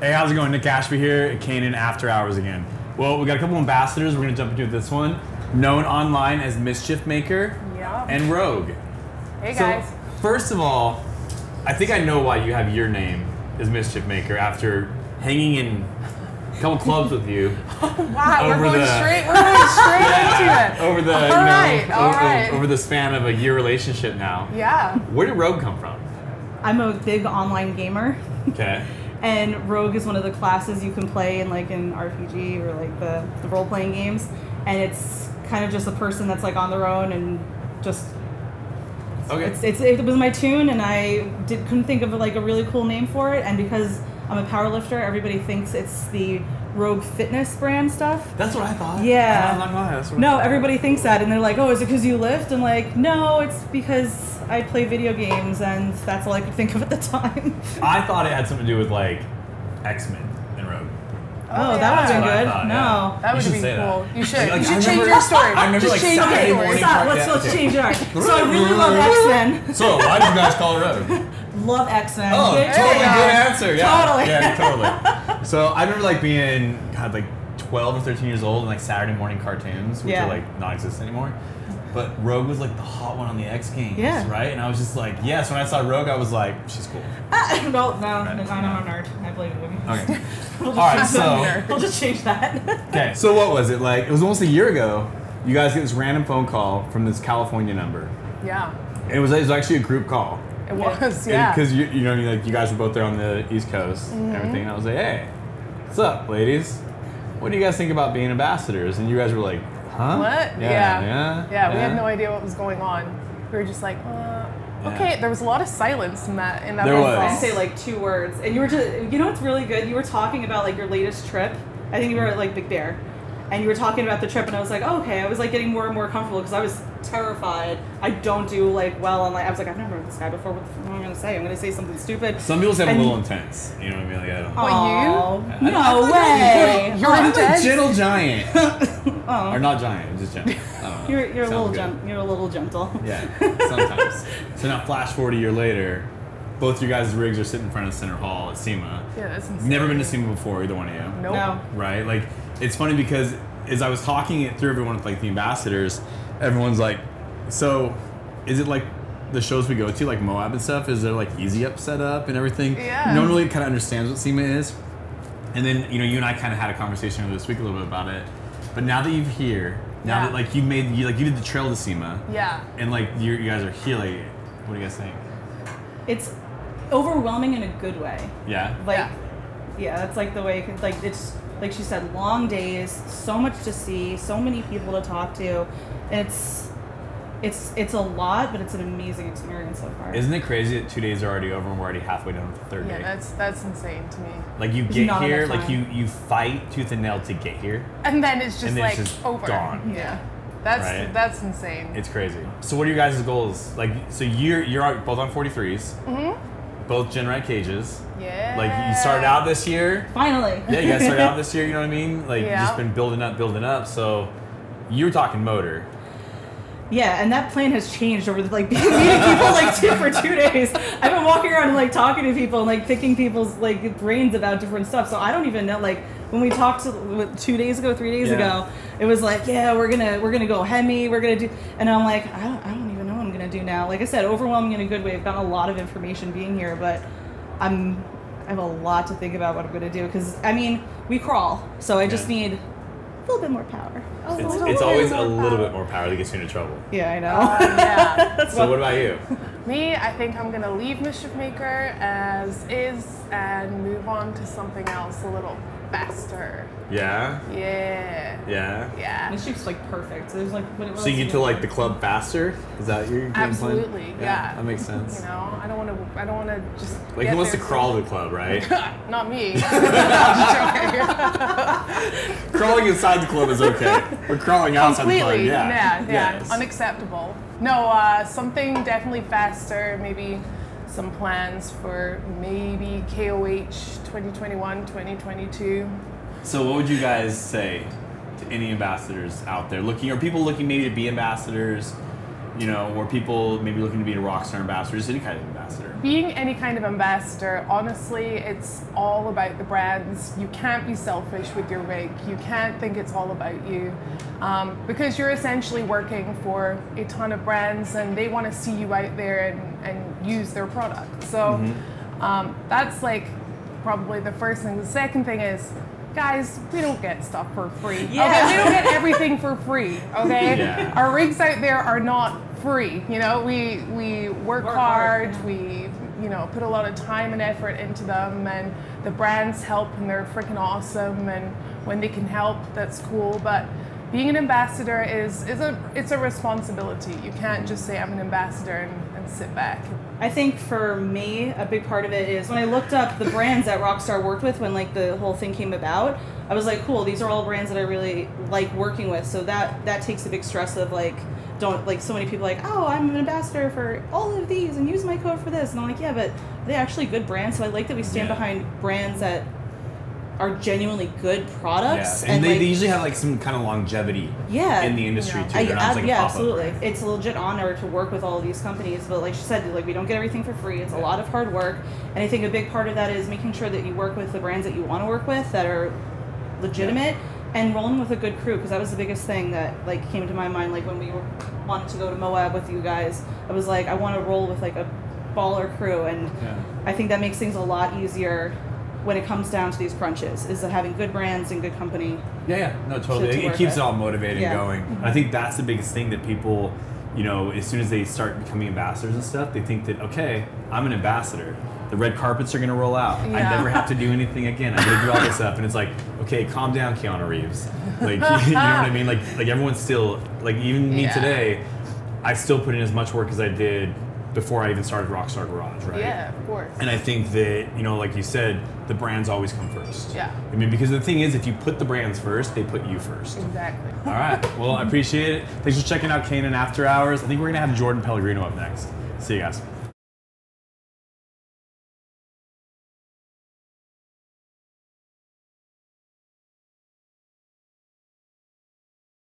Hey, how's it going? Nic Ashby here at KN After Hours again. Well, we got a couple ambassadors we're going to jump into this one. Known online as Mischief Maker and Rogue. Hey guys. So, first of all, I think I know why you have your name as Mischief Maker after hanging in a couple clubs with you. Oh, wow, we're going straight into it. Over the over the span of a year relationship now. Yeah. Where did Rogue come from? I'm a big online gamer. Okay. And Rogue is one of the classes you can play in like an RPG or like the role-playing games. And it's kind of just a person that's like on their own and just it was my tune, and I couldn't think of like a really cool name for it. And because I'm a powerlifter, everybody thinks it's the Rogue Fitness brand stuff. That's what I thought. Yeah. I'm not gonna lie, that's what no, everybody thinks that, and they're like, "Oh, is it because you lift?" And like, no, it's because I play video games, and that's all I could think of at the time. I thought it had something to do with like X-Men and Rogue. Oh, that would have been good. Thought, no. Yeah. That would be say cool. That. You should. Like, You should change your story. I remember Just like change Saturday your morning. Stop, let's change it. So I really love X-Men. So why did you guys call it Rogue? Love X-Men. Oh, totally good answer. Yeah. Totally. Yeah, totally. So I remember like being like 12 or 13 years old and like Saturday morning cartoons, which are like non-existent anymore. But Rogue was like the hot one on the X Games, right? And I was just like, yes. When I saw Rogue, I was like, she's cool. No, I'm a nerd. I believe in him. Okay. All right, so we'll just change that. Okay. So what was it like? It was almost a year ago. You guys get this random phone call from this California number. Yeah. It was actually a group call. It was, yeah. Because you know, like you guys were both there on the East Coast and everything. And I was like, hey, what's up, ladies? What do you guys think about being ambassadors? And you guys were like, huh? What? Yeah. We had no idea what was going on. We were just like, okay. There was a lot of silence in that. There was. I say like 2 words, and you were just, you know what's really good? You were talking about like your latest trip. I think you were at like Big Bear, and you were talking about the trip, and I was like, oh, okay. I was like getting more and more comfortable because I was terrified. I don't do like well, and like I was like, I've never met this guy before. What the fuck am I gonna say? I'm gonna say something stupid. Some people say I'm a little intense. You know what I mean? Like, I don't. Oh, you? No way. You're I'm intense. a gentle giant. Or not giant, just gentle. You're a little you're a little gentle. Yeah, sometimes. So now, flash forward a year later, both your guys' rigs are sitting in front of Center Hall at SEMA. Yeah, that's insane. Never been to SEMA before, either one of you. Nope. No. Right? Like, it's funny because as I was talking it through everyone with like the ambassadors, everyone's like, so is it like the shows we go to, like Moab and stuff? Is there like easy up setup and everything? Yeah. No one really kind of understands what SEMA is. And then, you know, you and I kind of had a conversation earlier this week a little bit about it. But now that you're here, now that like you did the trail to SEMA. Yeah. And like you guys are here, like, what do you guys think? It's overwhelming in a good way. Yeah. Like, yeah, that's like the way. Like it's like she said, long days, so much to see, so many people to talk to. It's a lot, but it's an amazing experience so far. Isn't it crazy that 2 days are already over and we're already halfway done with the third day? Yeah, that's insane to me. Like you get here, like you fight tooth and nail to get here, and then it's just like it's just over. gone. Yeah, that's insane. It's crazy. So what are your guys' goals? Like, so you're both on 43s. Mm-hmm. Both Genrite cages. Yeah. Like you started out this year. Finally. Yeah, you guys started out this year. You know what I mean? Like you've just been building up. So you were talking motor. Yeah, and that plan has changed over like meeting people like for 2 days. I've been walking around and like talking to people and like picking people's like brains about different stuff. So I don't even know, like when we talked 3 days ago, it was like, yeah, we're gonna go Hemi, we're gonna do, and I'm like, I don't even know what I'm gonna do now. Like I said, overwhelming in a good way. I've gotten a lot of information being here, but I have a lot to think about what I'm gonna do because I mean we crawl, so I just need a little bit more power. It's always a little bit more power that gets you into trouble. Yeah, I know. Yeah. So what about you? Me, I think I'm gonna leave Mischief Maker as is and move on to something else a little faster. Yeah? Yeah. Yeah? Yeah. Mischief's like perfect. So there's like So you get to like the club faster? Is that your game plan? Absolutely, yeah. That makes sense. You know, I don't wanna just like he wants to crawl to the club, right? Not me. Crawling inside the club is okay. But crawling outside the club, completely. yeah. Yes. Unacceptable. No, something definitely faster, maybe some plans for maybe KOH 2021, 2022. So what would you guys say to any ambassadors out there looking, or people looking maybe to be ambassadors, you know, or people maybe looking to be a Rockstar ambassador, just any kind of ambassador? Being any kind of ambassador, honestly, it's all about the brands. You can't be selfish with your rig. You can't think it's all about you, because you're essentially working for a ton of brands and they want to see you out there and use their product. So that's like probably the first thing. The second thing is, guys, we don't get stuff for free. Yeah. Okay, we don't get everything for free. Okay, yeah. Our rigs out there are not free. You know, we work hard. We put a lot of time and effort into them, and the brands help, and they're freaking awesome. And when they can help, that's cool. But being an ambassador it's a responsibility. You can't just say I'm an ambassador and sit back. I think for me, a big part of it is when I looked up the brands that Rockstar worked with when like the whole thing came about, I was like, cool, these are all brands that I really like working with. So that takes a big stress of like, don't like so many people like, oh, I'm an ambassador for all of these and use my code for this. And I'm like, yeah, but they're actually good brands. So I like that we stand behind brands that are genuinely good products. Yeah. And they usually have like some kind of longevity in the industry too. Absolutely. It's a legit honor to work with all of these companies, but like she said, like we don't get everything for free. It's a lot of hard work. And I think a big part of that is making sure that you work with the brands that you want to work with that are legitimate and rolling with a good crew, because that was the biggest thing that like came to my mind. Like when we wanted to go to Moab with you guys, I was like, I want to roll with like a baller crew, and I think that makes things a lot easier when it comes down to these crunches, is that having good brands and good company. No, totally. It keeps it all motivated and going. I think that's the biggest thing that people, you know, as soon as they start becoming ambassadors and stuff, they think that, okay, I'm an ambassador. The red carpets are going to roll out. I never have to do anything again. I'm going to do all this stuff. And it's like, okay, calm down, Keanu Reeves. Like, you know what I mean? Like everyone's still, like even me today, I still put in as much work as I did before I even started Rockstar Garage, right? Yeah, of course. And I think that, you know, like you said, the brands always come first. Yeah. I mean, because the thing is, if you put the brands first, they put you first. Exactly. All right. Well, I appreciate it. Thanks for checking out K N After Hours. I think we're going to have Jordan Pellegrino up next. See you guys.